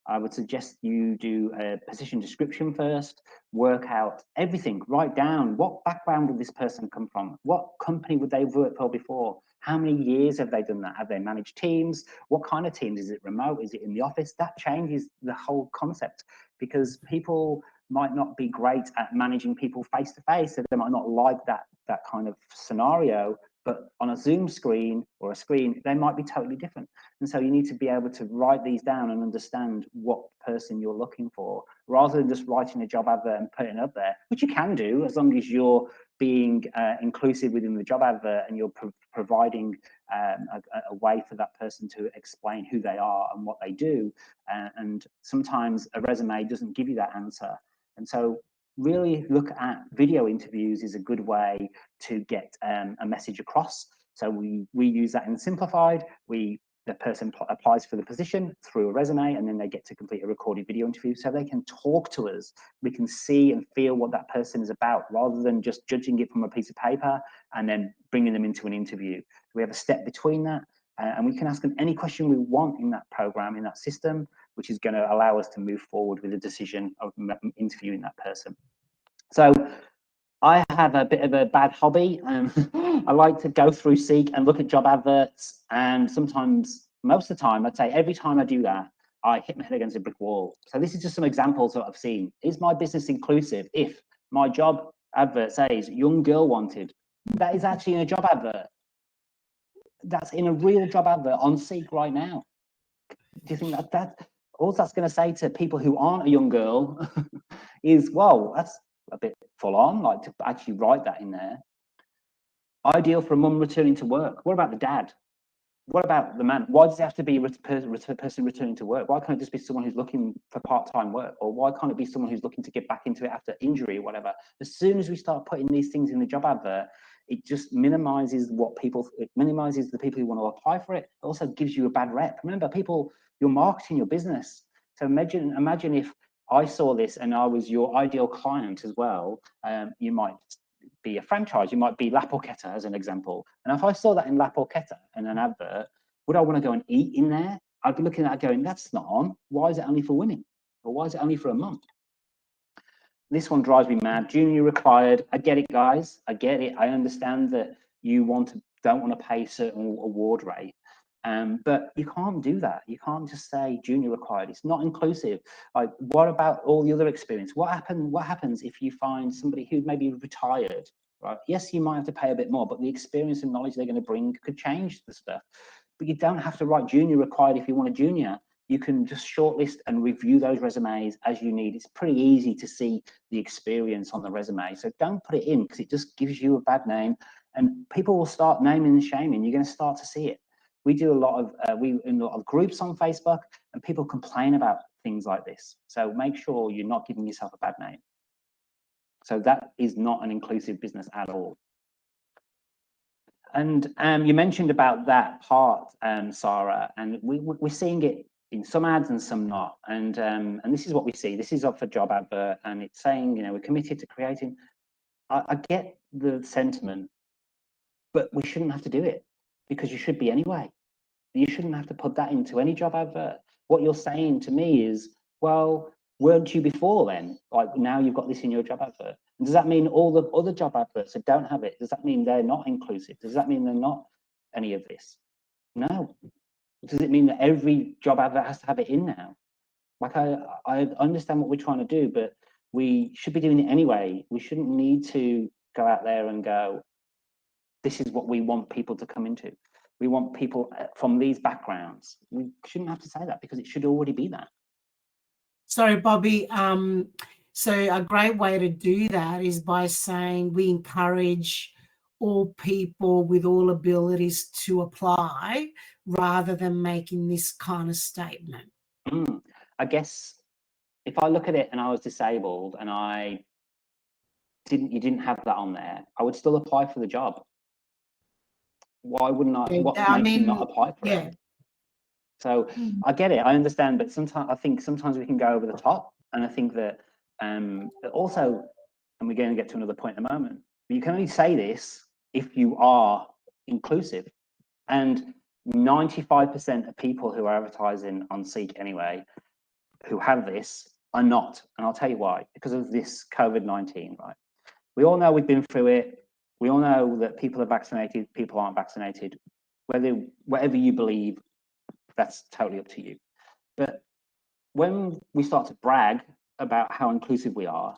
Speaker 1: I would suggest you do a position description first, work out everything, write down what background would this person come from? What company would they have worked for before? How many years have they done that? Have they managed teams? What kind of teams? Is it remote? Is it in the office? That changes the whole concept, because people might not be great at managing people face to face. So they might not like that kind of scenario, but on a Zoom screen or a screen, they might be totally different. And so you need to be able to write these down and understand what person you're looking for, rather than just writing a job advert and putting it up there, which you can do as long as you're being inclusive within the job advert, and you're providing a way for that person to explain who they are and what they do. And sometimes a resume doesn't give you that answer. And so really look at video interviews is a good way to get a message across. So we use that in Simplified. The person applies for the position through a resume, and then they get to complete a recorded video interview so they can talk to us. We can see and feel what that person is about, rather than just judging it from a piece of paper and then bringing them into an interview. We have a step between that, and we can ask them any question we want in that program, in that system, which is going to allow us to move forward with a decision of interviewing that person. So I have a bit of a bad hobby. I like to go through Seek and look at job adverts, and sometimes, most of the time, I'd say every time I do that, I hit my head against a brick wall. So this is just some examples that I've seen. Is my business inclusive? If my job advert says young girl wanted, that is actually in a job advert. That's in a real job advert on Seek right now. Do you think that all that's going to say to people who aren't a young girl is, well, that's a bit full on, like to actually write that in there. Ideal for a mum returning to work. What about the dad? What about the man? Why does it have to be a person returning to work? Why can't it just be someone who's looking for part-time work? Or why can't it be someone who's looking to get back into it after injury or whatever? As soon as we start putting these things in the job advert, it just minimizes it minimizes the people who want to apply for it. It also gives you a bad rep. Remember, you're marketing your business. So imagine if I saw this and I was your ideal client as well. You might be a franchise, you might be La Porchetta as an example. And if I saw that in La Porchetta in an advert, would I want to go and eat in there? I'd be looking at it going, that's not on. Why is it only for women? Or why is it only for a month? This one drives me mad. Junior required. I get it, guys. I get it. I understand that you don't want to pay a certain award rate. But you can't do that. You can't just say junior required. It's not inclusive. Like, what about all the other experience? What happens if you find somebody who maybe retired, right? Yes, you might have to pay a bit more, but the experience and knowledge they're going to bring could change the stuff. But you don't have to write junior required if you want a junior. You can just shortlist and review those resumes as you need. It's pretty easy to see the experience on the resume. So don't put it in, because it just gives you a bad name, and people will start naming and shaming. You're going to start to see it. We do a lot of groups on Facebook, and people complain about things like this. So make sure you're not giving yourself a bad name. So that is not an inclusive business at all. And you mentioned about that part, Sara, and we're seeing it in some ads and some not. And this is what we see. This is up for job advert, and it's saying, we're committed to creating. I get the sentiment, but we shouldn't have to do it, because you should be anyway. You shouldn't have to put that into any job advert. What you're saying to me is, well, weren't you before then? Like, now you've got this in your job advert. And does that mean all the other job adverts that don't have it, does that mean they're not inclusive? Does that mean they're not any of this? No. Does it mean that every job advert has to have it in now? Like, I understand what we're trying to do, but we should be doing it anyway. We shouldn't need to go out there and go, this is what we want people to come into. We want people from these backgrounds. We shouldn't have to say that, because it should already be that.
Speaker 2: Sorry, Bobby. So a great way to do that is by saying we encourage all people with all abilities to apply, rather than making this kind of statement.
Speaker 1: I guess if I look at it and I was disabled and you didn't have that on there, I would still apply for the job. Why wouldn't I? What makes you not apply for it? So I get it, I understand, but sometimes we can go over the top, and I think that also, and we're going to get to another point in a moment, but you can only say this if you are inclusive, and 95% of people who are advertising on Seek anyway, who have this, are not, and I'll tell you why. Because of this COVID-19, right? We all know we've been through it. We all know that people are vaccinated, people aren't vaccinated. Whatever you believe, that's totally up to you. But when we start to brag about how inclusive we are,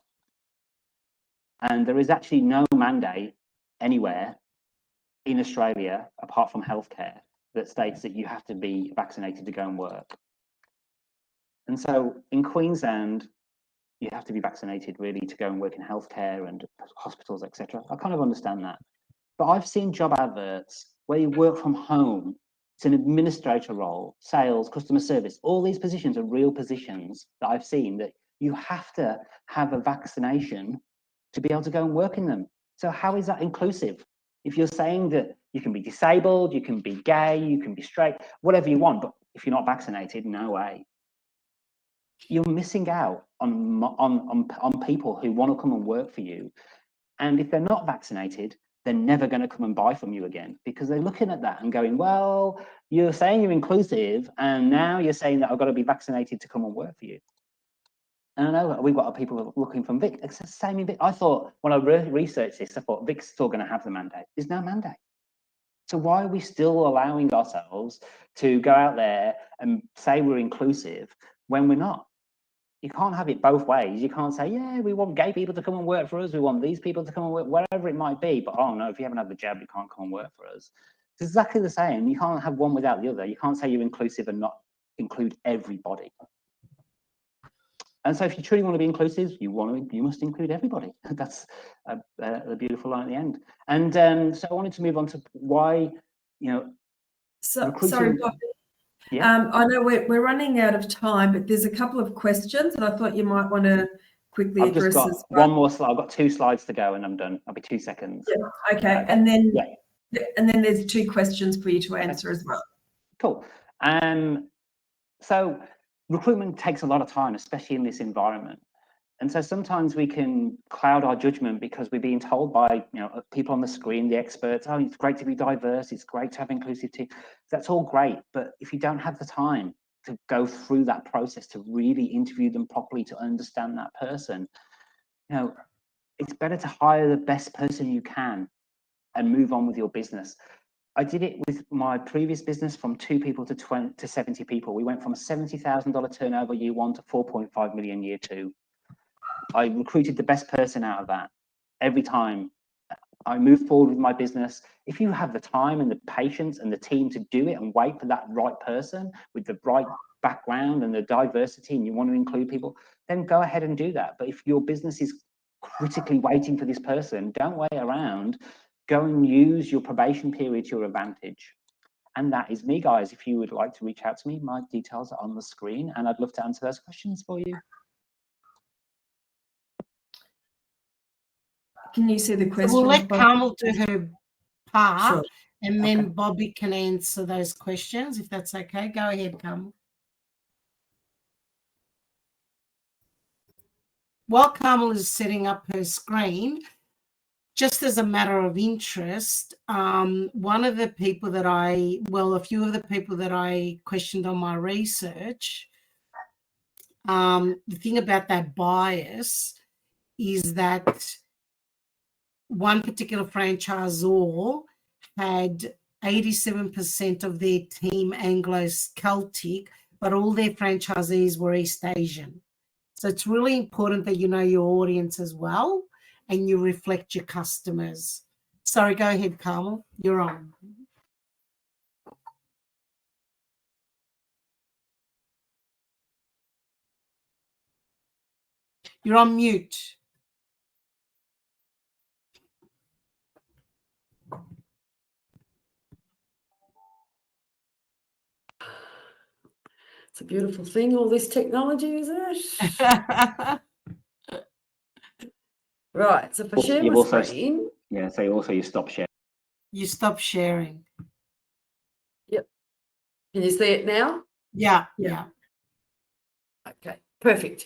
Speaker 1: and there is actually no mandate anywhere in Australia, apart from healthcare, that states that you have to be vaccinated to go and work. And so in Queensland, you have to be vaccinated really to go and work in healthcare and hospitals, etc. I kind of understand that. But I've seen job adverts where you work from home. It's an administrator role, sales, customer service. All these positions are real positions that I've seen that you have to have a vaccination to be able to go and work in them. So how is that inclusive? If you're saying that you can be disabled, you can be gay, you can be straight, whatever you want, but if you're not vaccinated, no way. You're missing out on people who want to come and work for you. And if they're not vaccinated, they're never going to come and buy from you again, because they're looking at that and going, well, you're saying you're inclusive, and now you're saying that I've got to be vaccinated to come and work for you. And I know we've got people looking from Vic. It's the same in Vic. I thought when I researched this, I thought Vic's still going to have the mandate. There's no mandate. So why are we still allowing ourselves to go out there and say we're inclusive when we're not? You can't have it both ways. You can't say, yeah, we want gay people to come and work for us. We want these people to come and work, wherever it might be. But oh no, if you haven't had the jab, you can't come and work for us. It's exactly the same. You can't have one without the other. You can't say you're inclusive and not include everybody. And so if you truly want to be inclusive, you must include everybody. That's a beautiful line at the end. And so I wanted to move on to why,
Speaker 3: Sorry, Bobby.
Speaker 1: Yeah.
Speaker 3: I know we're running out of time, but there's a couple of questions that I thought you might want to quickly address.
Speaker 1: I've just got one more slide. I've got 2 slides to go and I'm done. I'll be 2 seconds.
Speaker 3: Yeah, okay. And then there's 2 questions for you to answer as well.
Speaker 1: Cool. So recruitment takes a lot of time, especially in this environment. And so sometimes we can cloud our judgment because we're being told by people on the screen, the experts, oh, it's great to be diverse, it's great to have inclusive team. That's all great, but if you don't have the time to go through that process, to really interview them properly, to understand that person, it's better to hire the best person you can and move on with your business. I did it with my previous business from 2 people to 70 people. We went from a $70,000 turnover year 1 to 4.5 million year 2. I recruited the best person out of that every time I moved forward with my business. If you have the time and the patience and the team to do it and wait for that right person with the right background and the diversity, and you want to include people, then go ahead and do that. But if your business is critically waiting for this person, don't wait around. Go and use your probation period to your advantage. And that is me, guys. If you would like to reach out to me, my details are on the screen and I'd love to answer those questions for you.
Speaker 3: Can you see the question?
Speaker 2: So we'll let Carmel do her part,
Speaker 3: Sure.
Speaker 2: and then Bobby can answer those questions, if that's okay. Go ahead, Carmel. While Carmel is setting up her screen, just as a matter of interest, one of the people that a few of the people that I questioned on my research, the thing about that bias is that one particular franchisor had 87% of their team Anglo-Celtic, but all their franchisees were East Asian. So it's really important that you know your audience as well and you reflect your customers. Sorry, go ahead, Carmel. You're on. You're on mute.
Speaker 4: It's a beautiful thing, all this technology, isn't it? Right, so if I share my screen.
Speaker 1: Yeah, so also you stop sharing.
Speaker 2: You stop sharing.
Speaker 4: Yep. Can you see it now?
Speaker 2: Yeah.
Speaker 4: Okay, perfect.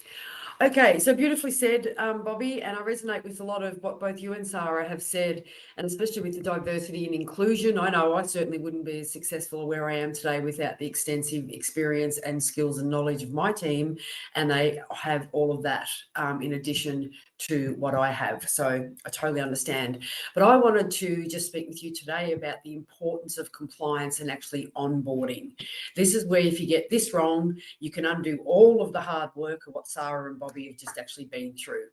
Speaker 4: Okay, so beautifully said, Bobby, and I resonate with a lot of what both you and Sara have said, and especially with the diversity and inclusion. I know I certainly wouldn't be as successful where I am today without the extensive experience and skills and knowledge of my team, and they have all of that in addition to what I have. So I totally understand. But I wanted to just speak with you today about the importance of compliance and actually onboarding. This is where if you get this wrong, you can undo all of the hard work of what Sara and Bobby have just actually been through.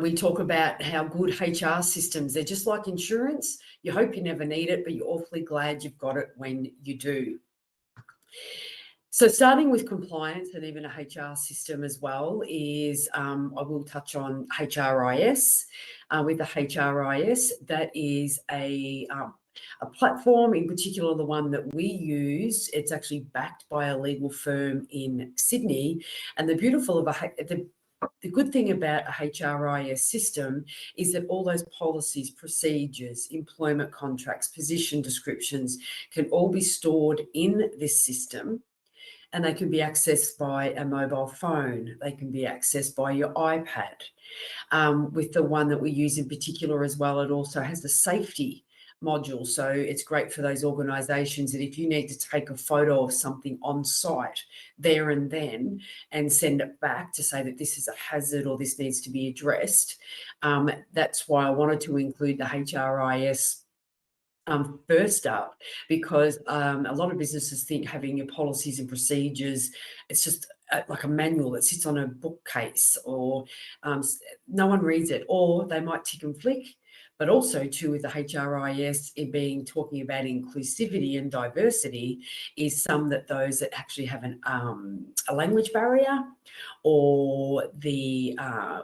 Speaker 4: We talk about how good HR systems, they're just like insurance. You hope you never need it, but you're awfully glad you've got it when you do. So starting with compliance and even a HR system as well is, I will touch on HRIS. With the HRIS, that is a platform, in particular the one that we use. It's actually backed by a legal firm in Sydney. And the good thing about a HRIS system is that all those policies, procedures, employment contracts, position descriptions can all be stored in this system. And they can be accessed by a mobile phone. They can be accessed by your iPad. With the one that we use in particular as well, it also has the safety module. So it's great for those organisations that if you need to take a photo of something on site there and then and send it back to say that this is a hazard or this needs to be addressed, that's why I wanted to include the HRIS first up, because a lot of businesses think having your policies and procedures, it's just like a manual that sits on a bookcase, or no one reads it, or they might tick and flick. But also too, with the HRIS, it being talking about inclusivity and diversity, is some that those that actually have a language barrier or the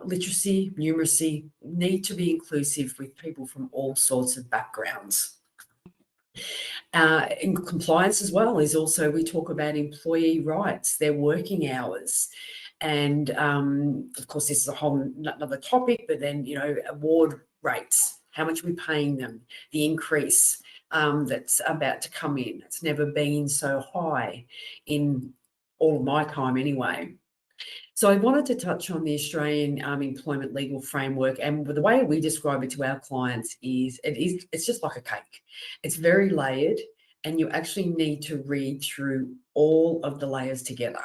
Speaker 4: literacy, numeracy, need to be inclusive with people from all sorts of backgrounds. In compliance as well is also, we talk about employee rights, their working hours. And of course, this is a whole another topic, but then, you know, award rates, how much we're paying them, the increase that's about to come in. It's never been so high in all of my time anyway. So I wanted to touch on the Australian employment legal framework, and the way we describe it to our clients is it's just like a cake. It's very layered, and you actually need to read through all of the layers together.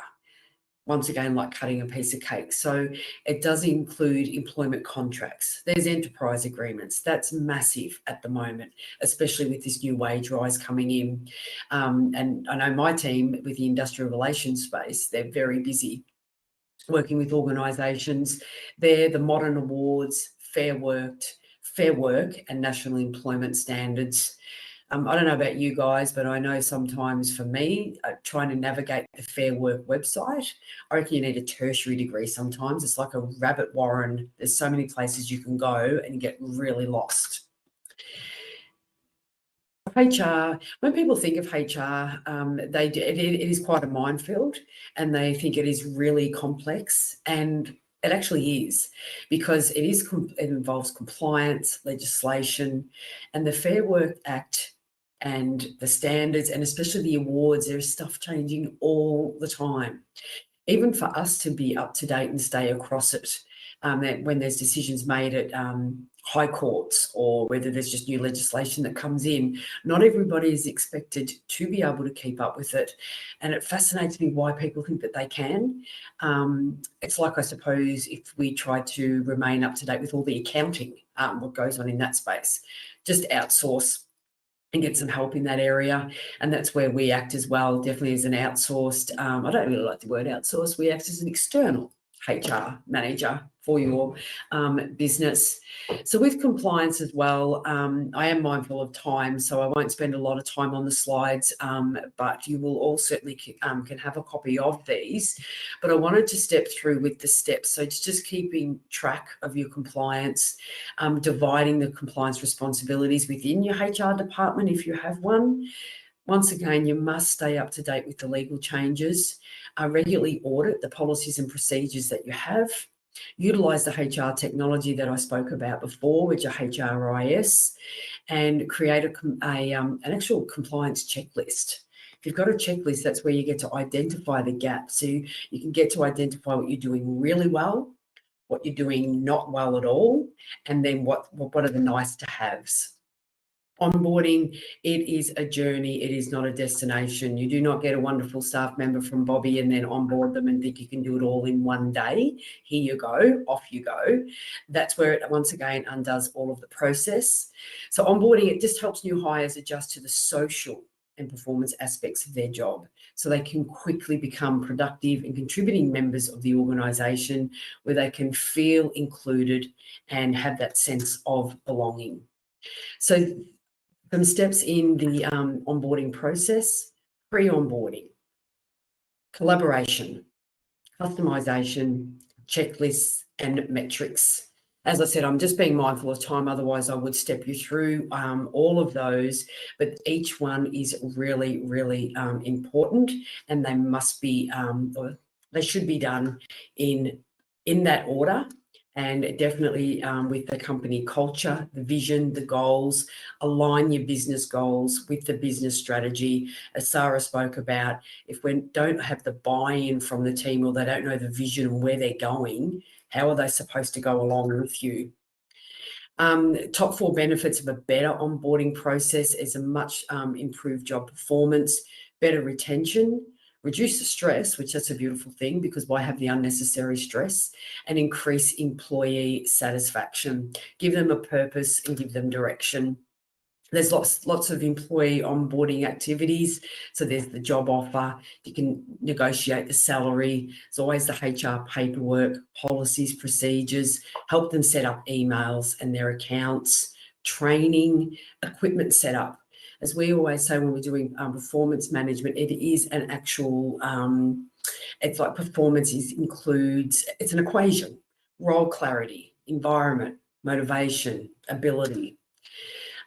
Speaker 4: Once again, like cutting a piece of cake. So it does include employment contracts. There's enterprise agreements. That's massive at the moment, especially with this new wage rise coming in. And I know my team with the industrial relations space, they're very busy working with organisations. They're the modern awards, Fair Work, and National Employment Standards. I don't know about you guys, but I know sometimes for me, trying to navigate the Fair Work website, I reckon you need a tertiary degree sometimes. It's like a rabbit warren. There's so many places you can go and get really lost. HR, when people think of HR, it is quite a minefield, and they think it is really complex, and it actually is, because it involves compliance, legislation, and the Fair Work Act and the standards, and especially the awards. There's stuff changing all the time. Even for us to be up to date and stay across it, when there's decisions made at high courts, or whether there's just new legislation that comes in, not everybody is expected to be able to keep up with it. And it fascinates me why people think that they can. It's like, I suppose, if we try to remain up to date with all the accounting, what goes on in that space, just outsource and get some help in that area. And that's where we act as well, definitely as an outsourced, I don't really like the word outsource, we act as an external HR manager for your business. So with compliance as well, I am mindful of time, so I won't spend a lot of time on the slides, but you will all certainly can have a copy of these. But I wanted to step through with the steps. So it's just keeping track of your compliance, dividing the compliance responsibilities within your HR department if you have one. Once again, you must stay up to date with the legal changes, regularly audit the policies and procedures that you have, utilise the HR technology that I spoke about before, which are HRIS, and create an actual compliance checklist. If you've got a checklist, that's where you get to identify the gaps. So you can get to identify what you're doing really well, what you're doing not well at all, and then what are the nice to haves. Onboarding, it is a journey, it is not a destination. You do not get a wonderful staff member from Bobby and then onboard them and think you can do it all in one day. Here you go, off you go. That's where it once again undoes all of the process. So onboarding, it just helps new hires adjust to the social and performance aspects of their job, so they can quickly become productive and contributing members of the organisation, where they can feel included and have that sense of belonging. So some steps in the onboarding process: pre-onboarding. collaboration, customization, checklists, and metrics. As I said, I'm just being mindful of time, otherwise I would step you through all of those, but each one is really, really important, and they must be, or they should be done in that order, and definitely with the company culture, the vision, the goals. Align your business goals with the business strategy. As Sara spoke about, if we don't have the buy-in from the team, or they don't know the vision and where they're going, how are they supposed to go along with you? Top 4 benefits of a better onboarding process is a much improved job performance, better retention, reduce the stress, which that's a beautiful thing, because why have the unnecessary stress, and increase employee satisfaction, give them a purpose and give them direction. There's lots of employee onboarding activities. So there's the job offer, you can negotiate the salary. There's always the HR paperwork, policies, procedures, help them set up emails and their accounts, training, equipment setup. As we always say when we're doing performance management, it is an actual, it's like performance includes, it's an equation, role clarity, environment, motivation, ability.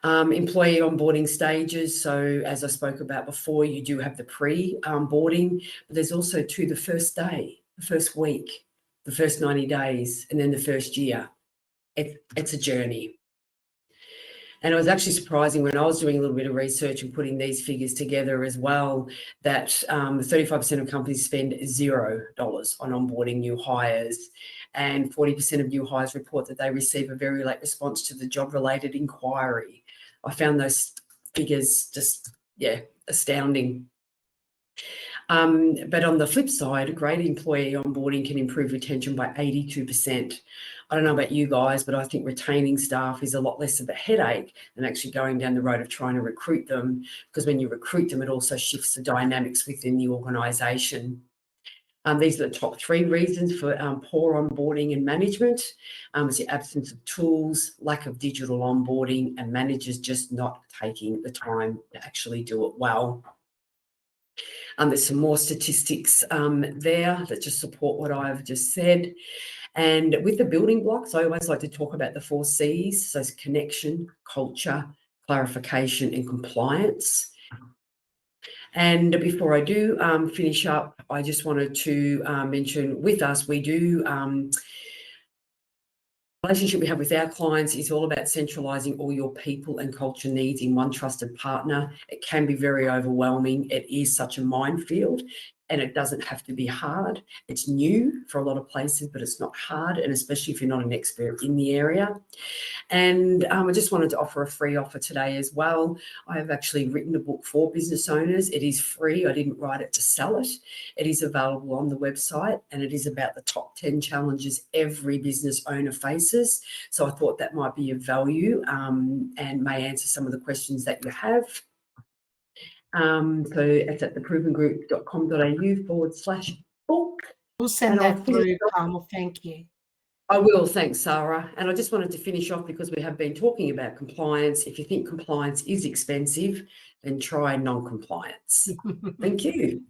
Speaker 4: Employee onboarding stages. So as I spoke about before, you do have the pre-onboarding, but there's also the first day, the first week, the first 90 days, and then the first year. It's a journey. And it was actually surprising when I was doing a little bit of research and putting these figures together as well, that 35% of companies spend $0 on onboarding new hires, and 40% of new hires report that they receive a very late response to the job-related inquiry. I found those figures just, astounding. But on the flip side, great employee onboarding can improve retention by 82%. I don't know about you guys, but I think retaining staff is a lot less of a headache than actually going down the road of trying to recruit them, because when you recruit them, it also shifts the dynamics within the organisation. These are the top 3 reasons for poor onboarding and management. It's the absence of tools, lack of digital onboarding, and managers just not taking the time to actually do it well. There's some more statistics there that just support what I've just said. And with the building blocks, I always like to talk about the 4 C's. So it's connection, culture, clarification, and compliance. And before I do finish up, I just wanted to mention with us, we do relationship we have with our clients is all about centralizing all your people and culture needs in one trusted partner. It can be very overwhelming. It is such a minefield, and it doesn't have to be hard. It's new for a lot of places, but it's not hard, and especially if you're not an expert in the area. And I just wanted to offer a free offer today as well. I have actually written a book for business owners. It is free. I didn't write it to sell it. It is available on the website, and it is about the top 10 challenges every business owner faces. So I thought that might be of value and may answer some of the questions that you have. So it's at theprovengroup.com.au/book.
Speaker 2: We'll send that through, Carmel. Thank you.
Speaker 4: I will, thanks, Sara. And I just wanted to finish off because we have been talking about compliance. If you think compliance is expensive, then try non-compliance. Thank you.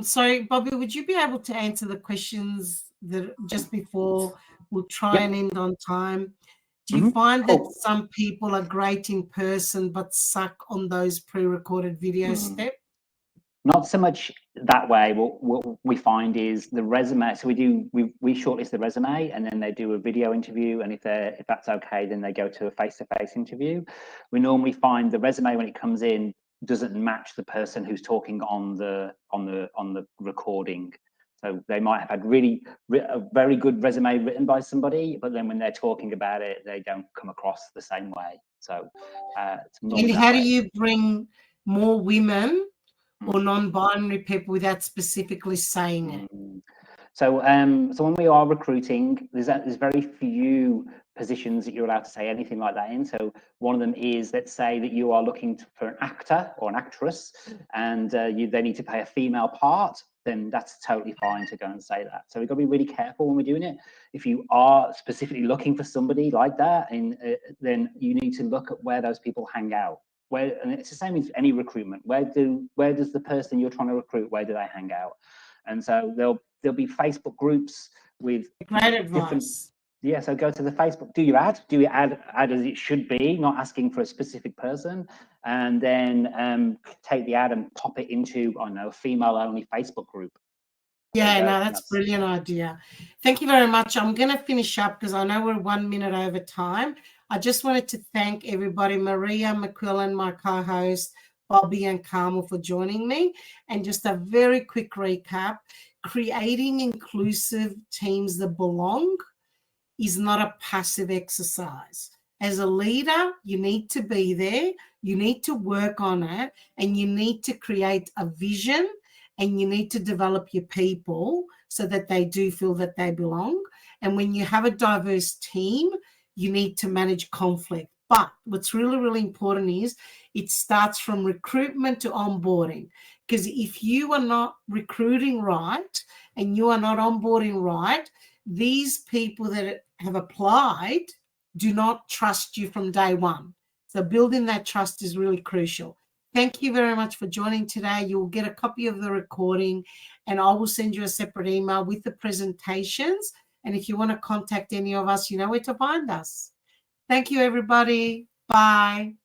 Speaker 2: So, Bobby, would you be able to answer the questions that just before we'll try and end on time? Do you find that some people are great in person but suck on those pre-recorded video steps?
Speaker 1: Not so much that way. What we find is the resume. So we shortlist the resume, and then they do a video interview. And if that's okay, then they go to a face-to-face interview. We normally find the resume when it comes in doesn't match the person who's talking on the recording. So they might have had a very good resume written by somebody, but then when they're talking about it, they don't come across the same way. So
Speaker 2: and how do you bring more women or non-binary people without specifically saying it?
Speaker 1: So when we are recruiting, there's very few positions that you're allowed to say anything like that in. So one of them is, let's say that you are looking for an actor or an actress, and they need to play a female part, then that's totally fine to go and say that. So we've got to be really careful when we're doing it. If you are specifically looking for somebody like that, then you need to look at where those people hang out. and it's the same with any recruitment. Where does the person you're trying to recruit, where do they hang out? And so there'll be Facebook groups with
Speaker 2: Great
Speaker 1: different.
Speaker 2: advice.
Speaker 1: Yeah, so go to the Facebook. Do you add as it should be, not asking for a specific person, and then take the ad and pop it into, I don't know, a female-only Facebook group.
Speaker 2: Yeah, no, that's a brilliant idea. Thank you very much. I'm going to finish up because I know we're 1 minute over time. I just wanted to thank everybody, Maria, McQuillan, my co-host, Bobby and Carmel for joining me. And just a very quick recap, creating inclusive teams that belong is not a passive exercise. As a leader, you need to be there, you need to work on it, and you need to create a vision, and you need to develop your people so that they do feel that they belong. And when you have a diverse team, you need to manage conflict. But what's really, really important is it starts from recruitment to onboarding. Because if you are not recruiting right and you are not onboarding right, these people that have applied do not trust you from day one. So building that trust is really crucial. Thank you very much for joining today. You'll get a copy of the recording and I will send you a separate email with the presentations. And if you want to contact any of us, you know where to find us. Thank you, everybody. Bye.